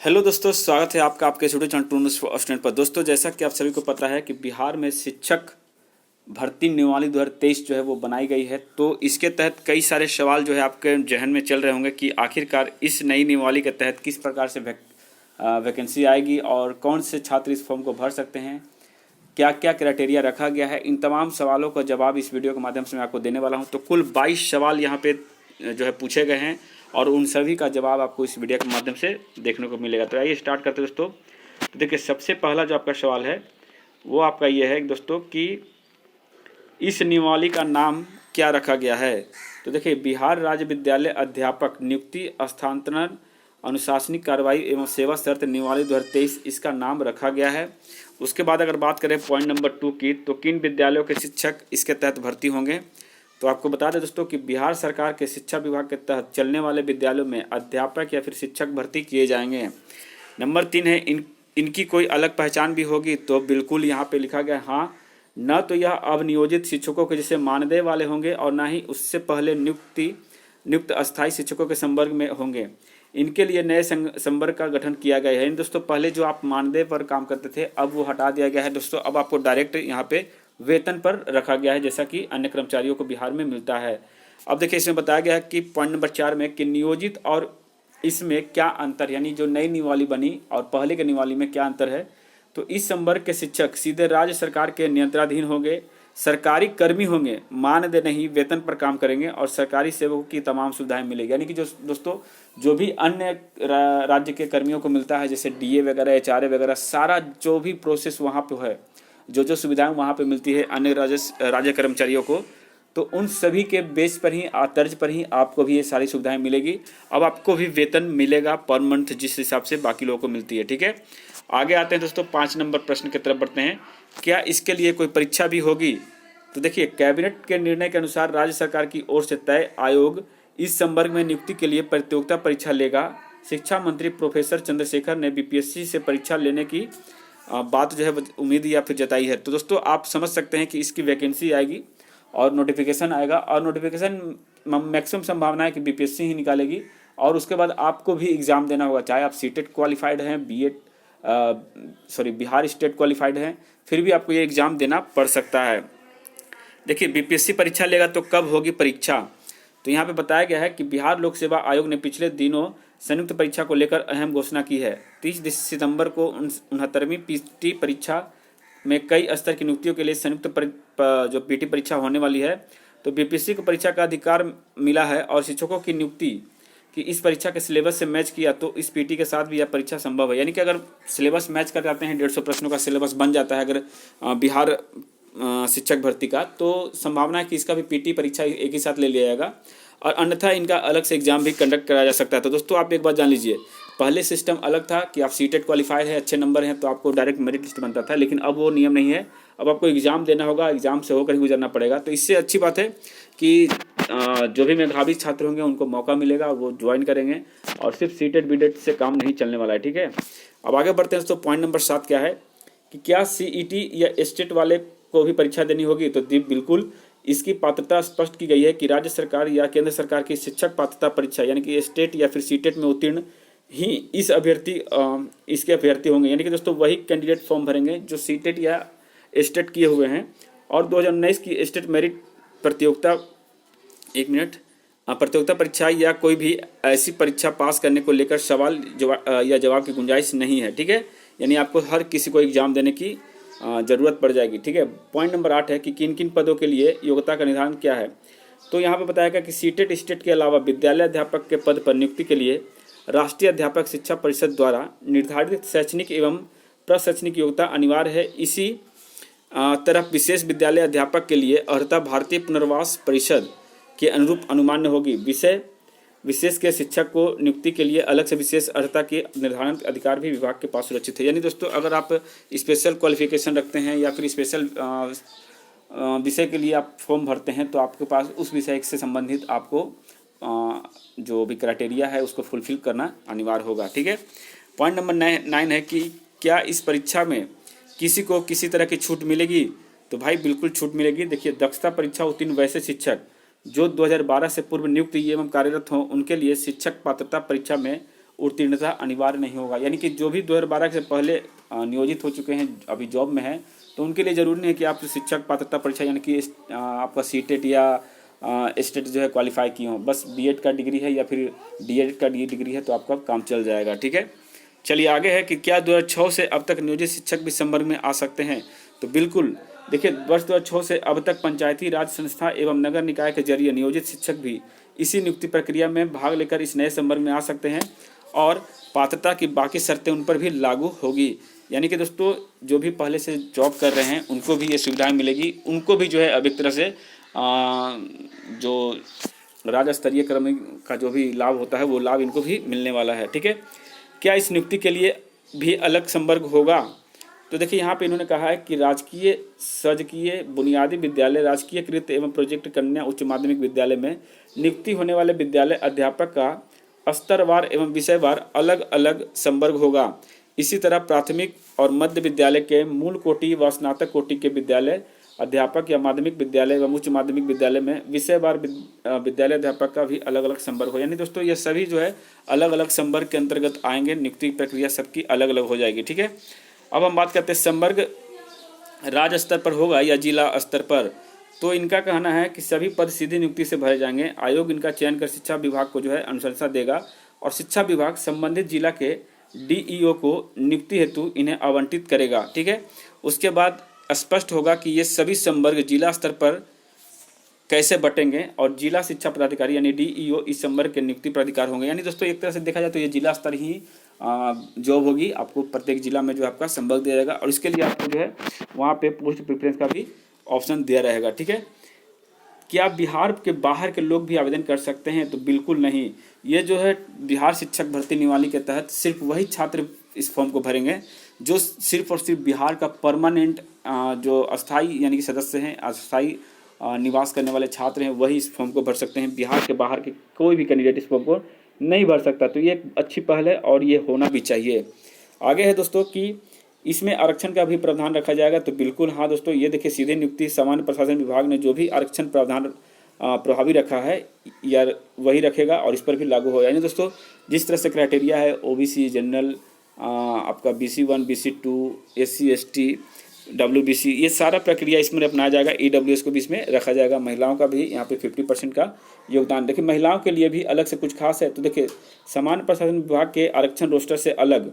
Hello दोस्तों, स्वागत है आपका आपके YouTube channel tours for student पर। दोस्तों, जैसा कि आप सभी को पता है कि बिहार में शिक्षक भर्ती नियमावली 2023 जो है वो बनाई गई है। तो इसके तहत कई सारे सवाल जो है आपके जहन में चल रहे होंगे कि आखिरकार इस नई नियमावली के तहत किस प्रकार से वैकेंसी आएगी और कौन से छात्र इस फॉर्म को भर सकते हैं, क्या क्या क्राइटेरिया रखा गया है। इन तमाम सवालों का जवाब इस वीडियो के माध्यम से मैं आपको देने वाला हूं। तो कुल 22 सवाल यहां पे जो है पूछे गए हैं और उन सभी का जवाब आपको इस वीडियो के माध्यम से देखने को मिलेगा। तो आइए स्टार्ट करते हैं दोस्तों। तो देखिए, सबसे पहला जो आपका सवाल है वो आपका ये है दोस्तों कि इस नियमावली का नाम क्या रखा गया है। तो देखिए, बिहार राज्य विद्यालय अध्यापक नियुक्ति स्थानांतरण अनुशासनिक कार्रवाई एवं सेवा शर्त नियमावली 2023 इसका नाम रखा गया है। उसके बाद अगर बात करें पॉइंट नंबर 2 की, तो किन विद्यालयों के शिक्षक इसके तहत भर्ती होंगे। तो आपको बता दें दोस्तों कि बिहार सरकार के शिक्षा विभाग के तहत चलने वाले विद्यालयों में अध्यापक या फिर शिक्षक भर्ती किए जाएंगे। नंबर 3 है इनकी कोई अलग पहचान भी होगी। तो बिल्कुल यहाँ पे लिखा गया हाँ, न तो यह अब नियोजित शिक्षकों के जैसे मानदेय वाले होंगे और ना ही उससे पहले नियुक्त अस्थायी शिक्षकों के संवर्ग में होंगे। इनके लिए नए संवर्ग का गठन किया गया है। दोस्तों, पहले जो आप मानदेय पर काम करते थे अब वो हटा दिया गया है दोस्तों। अब आपको डायरेक्ट यहाँ पे वेतन पर रखा गया है, जैसा कि अन्य कर्मचारियों को बिहार में मिलता है। अब देखिए, इसमें बताया गया है कि पॉइंट नंबर 4 में कि नियोजित और इसमें क्या अंतर, यानी जो नई नियमावली बनी और पहले की नियमावली में क्या अंतर है। तो इस संवर्ग के शिक्षक सीधे राज्य सरकार के नियंत्रणाधीन होंगे, सरकारी कर्मी होंगे, मानदेय नहीं वेतन पर काम करेंगे और सरकारी सेवकों की तमाम सुविधाएं मिलेगी। यानी कि जो दोस्तों जो भी अन्य राज्य के कर्मियों को मिलता है, जैसे डीए वगैरह, एचआरए वगैरह, सारा जो भी प्रोसेस वहाँ पे है, जो सुविधाएं वहाँ पे मिलती है अन्य राज्य कर्मचारियों को, तो उन सभी के बेस पर ही तर्ज पर ही आपको भी ये सारी सुविधाएं मिलेगी। अब आपको भी वेतन मिलेगा पर मंथ, जिस हिसाब से बाकी लोगों को मिलती है। ठीक है, आगे आते हैं दोस्तों, 5 नंबर प्रश्न की तरफ बढ़ते हैं। क्या इसके लिए कोई परीक्षा भी होगी। तो देखिए, कैबिनेट के निर्णय के अनुसार राज्य सरकार की ओर से तय आयोग इस संवर्ग में नियुक्ति के लिए प्रतियोगिता परीक्षा लेगा। शिक्षा मंत्री प्रोफेसर चंद्रशेखर ने बीपीएससी से परीक्षा लेने की बात जो है उम्मीद या फिर जताई है। तो दोस्तों, आप समझ सकते हैं कि इसकी वैकेंसी आएगी और नोटिफिकेशन आएगा, और नोटिफिकेशन मैक्सिमम संभावना है कि बीपीएससी ही निकालेगी। और उसके बाद आपको भी एग्ज़ाम देना होगा, चाहे आप सीटेट क्वालिफाइड हैं, बिहार स्टेट क्वालिफाइड हैं, फिर भी आपको ये एग्ज़ाम देना पड़ सकता है। देखिए, बीपीएससी परीक्षा लेगा तो कब होगी परीक्षा। तो यहाँ पे बताया गया है कि बिहार लोक सेवा आयोग ने पिछले दिनों संयुक्त परीक्षा को लेकर अहम घोषणा की है। 30 सितंबर को 69वीं पीटी परीक्षा में कई स्तर की नियुक्तियों के लिए संयुक्त जो पीटी परीक्षा होने वाली है। तो बीपीएससी को परीक्षा का अधिकार मिला है और शिक्षकों की नियुक्ति कि इस परीक्षा के सिलेबस से मैच किया तो इस पीटी के साथ भी यह परीक्षा संभव है। यानी कि अगर सिलेबस मैच कर जाते हैं, 150 प्रश्नों का सिलेबस बन जाता है अगर बिहार शिक्षक भर्ती का, तो संभावना है कि इसका भी पीटी परीक्षा एक ही साथ ले लिया जाएगा और अन्यथा इनका अलग से एग्जाम भी कंडक्ट कराया जा सकता है। तो दोस्तों, आप एक बात जान लीजिए, पहले सिस्टम अलग था कि आप सीटेट क्वालिफाइड है, अच्छे नंबर हैं तो आपको डायरेक्ट मेरिट लिस्ट बनता था, लेकिन अब वो नियम नहीं है। अब आपको एग्जाम देना होगा, एग्जाम से होकर ही गुजरना पड़ेगा। तो इससे अच्छी बात है कि जो भी मेधावी छात्र होंगे उनको मौका मिलेगा, वो ज्वाइन करेंगे और सिर्फ सीटेट बीटेट से काम नहीं चलने वाला है। ठीक है, अब आगे बढ़ते हैं दोस्तों। पॉइंट नंबर 7 क्या है कि क्या सीईटी या स्टेट वाले को भी परीक्षा देनी होगी। तो बिल्कुल, इसकी पात्रता स्पष्ट की गई है कि राज्य सरकार या केंद्र सरकार की शिक्षक पात्रता परीक्षा यानी कि स्टेट या फिर सीटेट में उत्तीर्ण ही इसके अभ्यर्थी होंगे। यानी कि दोस्तों वही कैंडिडेट फॉर्म भरेंगे जो सीटेट या स्टेट किए हुए हैं। और 2019 की स्टेट मेरिट प्रतियोगिता प्रतियोगिता परीक्षा या कोई भी ऐसी परीक्षा पास करने को लेकर सवाल या जवाब की गुंजाइश नहीं है। ठीक है, यानी आपको हर किसी को एग्जाम देने की ज़रूरत पड़ जाएगी। ठीक है, पॉइंट नंबर 8 है कि किन किन पदों के लिए योग्यता का निर्धारण क्या है। तो यहाँ पे बताया गया कि सीटेट स्टेट के अलावा विद्यालय अध्यापक के पद पर नियुक्ति के लिए राष्ट्रीय अध्यापक शिक्षा परिषद द्वारा निर्धारित शैक्षणिक एवं प्रशैक्षणिक योग्यता अनिवार्य है। इसी तरह विशेष विद्यालय अध्यापक के लिए अर्हता भारतीय पुनर्वास परिषद के अनुरूप अनुमान्य होगी। विषय विशेष के शिक्षक को नियुक्ति के लिए अलग से विशेष अर्हता के निर्धारण अधिकार भी विभाग के पास सुरक्षित है। यानी दोस्तों, अगर आप स्पेशल क्वालिफिकेशन रखते हैं या फिर स्पेशल विषय के लिए आप फॉर्म भरते हैं तो आपके पास उस विषय से संबंधित आपको जो भी क्राइटेरिया है उसको फुलफिल करना अनिवार्य होगा। ठीक है, पॉइंट नंबर 9 है कि क्या इस परीक्षा में किसी को किसी तरह की छूट मिलेगी। तो भाई बिल्कुल छूट मिलेगी। देखिए, दक्षता परीक्षा उत्तीर्ण वैसे शिक्षक जो 2012 से पूर्व नियुक्त एवं कार्यरत हों उनके लिए शिक्षक पात्रता परीक्षा में उत्तीर्णता अनिवार्य नहीं होगा। यानी कि जो भी 2012 से पहले नियोजित हो चुके हैं, अभी जॉब में हैं, तो उनके लिए ज़रूरी नहीं है कि आप शिक्षक पात्रता परीक्षा यानी कि आपका सीटेट या स्टेट जो है क्वालिफाई किए हों। बस बीएड का डिग्री है या फिर डीएड का डिग्री है तो आपका काम चल जाएगा। ठीक है, चलिए आगे है कि क्या 2006 से अब तक नियोजित शिक्षक भी संवर्ग में आ सकते हैं। तो बिल्कुल देखिए, वर्ष 2006 से अब तक पंचायती राज संस्था एवं नगर निकाय के जरिए नियोजित शिक्षक भी इसी नियुक्ति प्रक्रिया में भाग लेकर इस नए संवर्ग में आ सकते हैं और पात्रता की बाकी शर्तें उन पर भी लागू होगी। यानी कि दोस्तों, जो भी पहले से जॉब कर रहे हैं उनको भी ये सुविधाएं मिलेगी, उनको भी जो है अब एक तरह से जो राज्य स्तरीय क्रम का जो भी लाभ होता है वो लाभ इनको भी मिलने वाला है। ठीक है, क्या इस नियुक्ति के लिए भी अलग संवर्ग होगा? तो देखिए, यहाँ पे इन्होंने कहा है कि राजकीय, शासकीय बुनियादी विद्यालय, राजकीयकृत एवं प्रोजेक्ट कन्या उच्च माध्यमिक विद्यालय में नियुक्ति होने वाले विद्यालय अध्यापक का स्तरवार एवं विषयवार अलग अलग संवर्ग होगा। इसी तरह प्राथमिक और मध्य विद्यालय के मूल कोटि व स्नातक कोटि के विद्यालय अध्यापक या माध्यमिक विद्यालय एवं उच्च माध्यमिक विद्यालय में विषयवार विद्यालय अध्यापक का भी अलग अलग संवर्ग हो। यानी दोस्तों, ये सभी जो है अलग अलग संवर्ग के अंतर्गत आएंगे, नियुक्ति प्रक्रिया सबकी अलग अलग हो जाएगी। ठीक है, अब हम बात करते हैं संवर्ग राज्य स्तर पर होगा या जिला स्तर पर। तो इनका कहना है कि सभी पद सीधी नियुक्ति से भरे जाएंगे। आयोग इनका चयन कर शिक्षा विभाग को जो है अनुशंसा देगा और शिक्षा विभाग संबंधित जिला के डीईओ को नियुक्ति हेतु इन्हें आवंटित करेगा। ठीक है, उसके बाद स्पष्ट होगा कि ये सभी संवर्ग जिला स्तर पर कैसे बटेंगे और जिला शिक्षा पदाधिकारी यानी डीईओ इस संवर्ग के नियुक्ति प्राधिकार होंगे। यानी दोस्तों, एक तरह से देखा जाए तो ये जिला स्तर ही जॉब होगी, आपको प्रत्येक जिला में जो आपका संवर्ग दिया जाएगा और इसके लिए आपको जो है वहाँ पे पोस्ट प्रेफरेंस का भी ऑप्शन दिया रहेगा। ठीक है, क्या बिहार के बाहर के लोग भी आवेदन कर सकते हैं? तो बिल्कुल नहीं। ये जो है बिहार शिक्षक भर्ती नियमावली के तहत सिर्फ वही छात्र इस फॉर्म को भरेंगे जो सिर्फ और सिर्फ बिहार का परमानेंट जो अस्थाई यानी कि सदस्य हैं, अस्थाई निवास करने वाले छात्र हैं, वही इस फॉर्म को भर सकते हैं। बिहार के बाहर के कोई भी कैंडिडेट इस फॉर्म को नहीं भर सकता। तो ये एक अच्छी पहल है और ये होना भी चाहिए। आगे है दोस्तों कि इसमें आरक्षण का भी प्रावधान रखा जाएगा। तो बिल्कुल हाँ दोस्तों, ये देखिए सीधे नियुक्ति सामान्य प्रशासन विभाग ने जो भी आरक्षण प्रावधान प्रभावी रखा है या वही रखेगा और इस पर भी लागू होगा। यानी दोस्तों, जिस तरह से क्राइटेरिया है ओबीसी, जनरल, आपका BC1, BC2, SC ST, WBC, ये सारा प्रक्रिया इसमें अपनाया जाएगा। EWS को भी इसमें रखा जाएगा। महिलाओं का भी यहाँ पे 50% का योगदान। देखिए, महिलाओं के लिए भी अलग से कुछ खास है। तो देखिए, सामान्य प्रशासन विभाग के आरक्षण रोस्टर से अलग,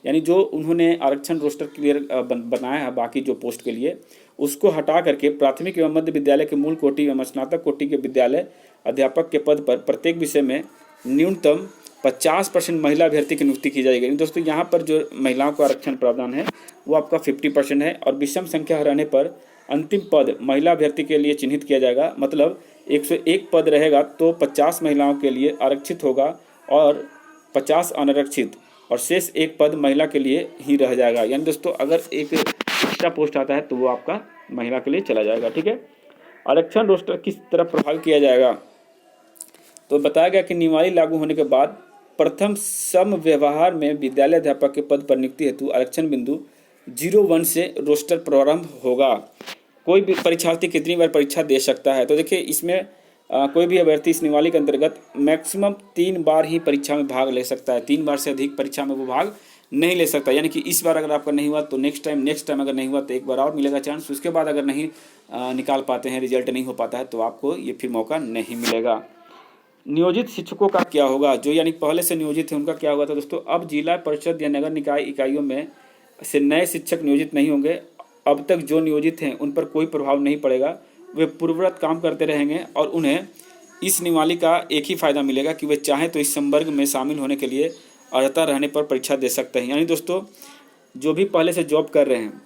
यानी जो उन्होंने आरक्षण रोस्टर क्लियर बनाया है बाकी जो पोस्ट के लिए, उसको हटा करके प्राथमिक एवं मध्य विद्यालय के मूल कोटि एवं स्नातक कोटि के विद्यालय अध्यापक के पद पर प्रत्येक विषय में न्यूनतम 50% महिला अभ्यर्थी की नियुक्ति की जाएगी। दोस्तों, यहाँ पर जो महिलाओं का आरक्षण प्रावधान है वो आपका 50% है और विषम संख्या रहने पर अंतिम पद महिला अभ्यर्थी के लिए चिन्हित किया जाएगा। मतलब 101 पद रहेगा तो 50 महिलाओं के लिए आरक्षित होगा और 50 अनारक्षित और शेष एक पद महिला के लिए ही रह जाएगा। यानी दोस्तों, अगर एक एक्स्ट्रा पोस्ट आता है तो वो आपका महिला के लिए चला जाएगा। ठीक है, आरक्षण रोस्टर किस तरह प्रभावित किया जाएगा? तो बताया गया कि नियमावली लागू होने के बाद प्रथम सम व्यवहार में विद्यालय अध्यापक के पद पर नियुक्ति हेतु आरक्षण बिंदु 01 से रोस्टर प्रारंभ होगा। कोई भी परीक्षार्थी कितनी बार परीक्षा दे सकता है? तो देखिए, इसमें कोई भी अभ्यर्थी इस नियमावली के अंतर्गत मैक्सिमम 3 बार ही परीक्षा में भाग ले सकता है। 3 बार से अधिक परीक्षा में वो भाग नहीं ले सकता। यानी कि इस बार अगर आपका नहीं हुआ तो नेक्स्ट टाइम अगर नहीं हुआ तो एक बार और मिलेगा चांस। उसके बाद अगर नहीं निकाल पाते हैं, रिजल्ट नहीं हो पाता है, तो आपको ये फिर मौका नहीं मिलेगा। नियोजित शिक्षकों का क्या होगा? जो यानी पहले से नियोजित है उनका क्या होगा? तो दोस्तों, अब जिला परिषद या नगर निकाय इकाइयों में से नए शिक्षक नियोजित नहीं होंगे। अब तक जो नियोजित हैं उन पर कोई प्रभाव नहीं पड़ेगा। वे पूर्ववत काम करते रहेंगे और उन्हें इस नियमावली का एक ही फ़ायदा मिलेगा कि वे चाहें तो इस संवर्ग में शामिल होने के लिए अर्हता रहने पर परीक्षा दे सकते हैं। यानी दोस्तों, जो भी पहले से जॉब कर रहे हैं,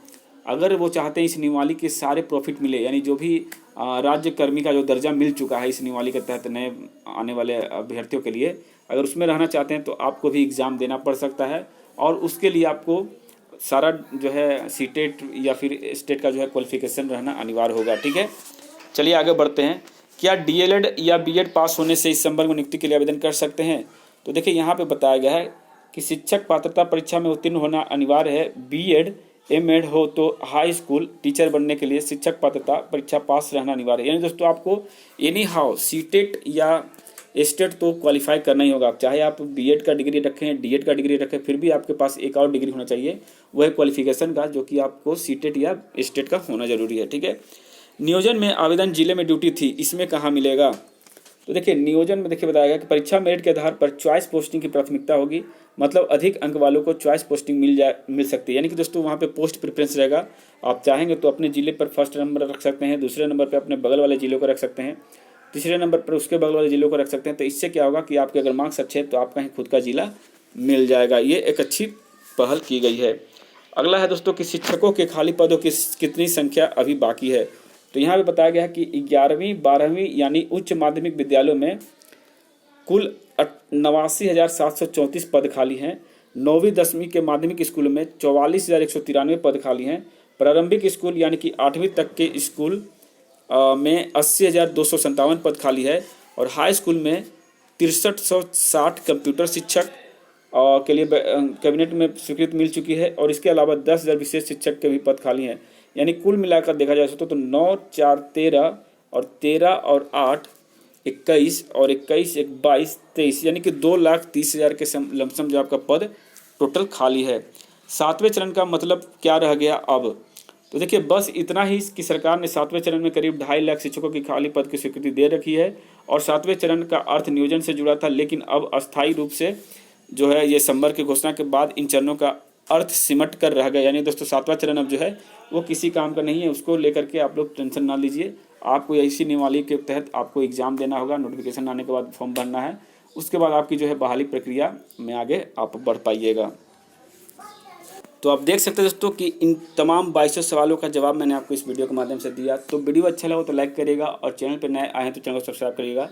अगर वो चाहते हैं इस नियमावली के सारे प्रॉफिट मिले, यानी जो भी राज्य कर्मी का जो दर्जा मिल चुका है इस नियमावली के तहत नए आने वाले अभ्यर्थियों के लिए, अगर उसमें रहना चाहते हैं तो आपको भी एग्ज़ाम देना पड़ सकता है और उसके लिए आपको सारा जो है सीटेट या फिर स्टेट का जो है क्वालिफिकेशन रहना अनिवार्य होगा। ठीक है, चलिए आगे बढ़ते हैं। क्या DLED या BEd पास होने से इस संवर्ग में नियुक्ति के लिए आवेदन कर सकते हैं? तो देखिए, यहाँ पे बताया गया है कि शिक्षक पात्रता परीक्षा में उत्तीर्ण होना अनिवार्य है। BEd MAd हो तो हाई स्कूल टीचर बनने के लिए शिक्षक पात्रता परीक्षा पास रहना अनिवार्य है। यानी दोस्तों, आपको एनी हाउ सीटेट या स्टेट तो क्वालिफाई करना ही होगा। चाहे आप बीएड का डिग्री रखें, डीएड का डिग्री रखें, फिर भी आपके पास एक और डिग्री होना चाहिए, वह क्वालिफिकेशन का, जो कि आपको सीटेट या स्टेट का होना जरूरी है। ठीक है। नियोजन में आवेदन जिले में ड्यूटी थी, इसमें कहाँ मिलेगा? तो देखिए नियोजन में देखिए बताया गया कि परीक्षा मेरिट के आधार पर चॉइस पोस्टिंग की प्राथमिकता होगी, मतलब अधिक अंक वालों को चॉइस पोस्टिंग मिल सकती है। यानी कि दोस्तों वहाँ पे पोस्ट प्रेफरेंस रहेगा। आप चाहेंगे तो अपने जिले पर फर्स्ट नंबर रख सकते हैं, दूसरे नंबर पर अपने बगल वाले जिलों को रख सकते हैं, तीसरे नंबर पर उसके बगल वाले जिलों को रख सकते हैं। तो इससे क्या होगा कि आपके अगर मार्क्स अच्छे हैं तो आपका ही खुद का जिला मिल जाएगा। ये एक अच्छी पहल की गई है। अगला है दोस्तों कि शिक्षकों के खाली पदों की कितनी संख्या अभी बाकी है। तो यहाँ पे बताया गया है कि 11वीं 12वीं यानी उच्च माध्यमिक विद्यालयों में कुल 89,734 पद खाली हैं। 9वीं 10वीं के माध्यमिक स्कूल में 44,193 पद खाली हैं। प्रारंभिक स्कूल यानी कि 8वीं तक के स्कूल में 80,257 पद खाली है। और हाई स्कूल में 6360 कंप्यूटर शिक्षक के लिए कैबिनेट में स्वीकृति मिल चुकी है। और इसके अलावा 10,000 विशेष शिक्षक के भी पद खाली हैं। यानी कुल मिलाकर देखा जाए तो 9, 4, 13 और 13 और 8, 21 और 21, 1, 22, 23 यानी कि 2,30,000 के लमसम जो आपका पद टोटल खाली है। 7वें चरण का मतलब क्या रह गया अब? तो देखिए बस इतना ही कि सरकार ने 7वें चरण में करीब 2.5 लाख शिक्षकों की खाली पद की स्वीकृति दे रखी है। और 7वें चरण का अर्थ नियोजन से जुड़ा था, लेकिन अब अस्थायी रूप से जो है ये सितंबर की घोषणा के बाद इन चरणों का अर्थ सिमट कर रह गया। यानी दोस्तों 7वां चरण अब जो है वो किसी काम का नहीं है, उसको लेकर के आप लोग टेंशन ना लीजिए। आपको इसी नियमावली के तहत आपको एग्ज़ाम देना होगा, नोटिफिकेशन आने के बाद फॉर्म भरना है, उसके बाद आपकी जो है बहाली प्रक्रिया में आगे आप बढ़ पाइएगा। तो आप देख सकते हैं दोस्तों कि इन तमाम 2200 सवालों का जवाब मैंने आपको इस वीडियो के माध्यम से दिया। तो वीडियो अच्छा लगा तो लाइक करिएगा और चैनल पर नए आए हैं तो चैनल को सब्सक्राइब करिएगा।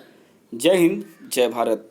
जय हिंद, जय भारत।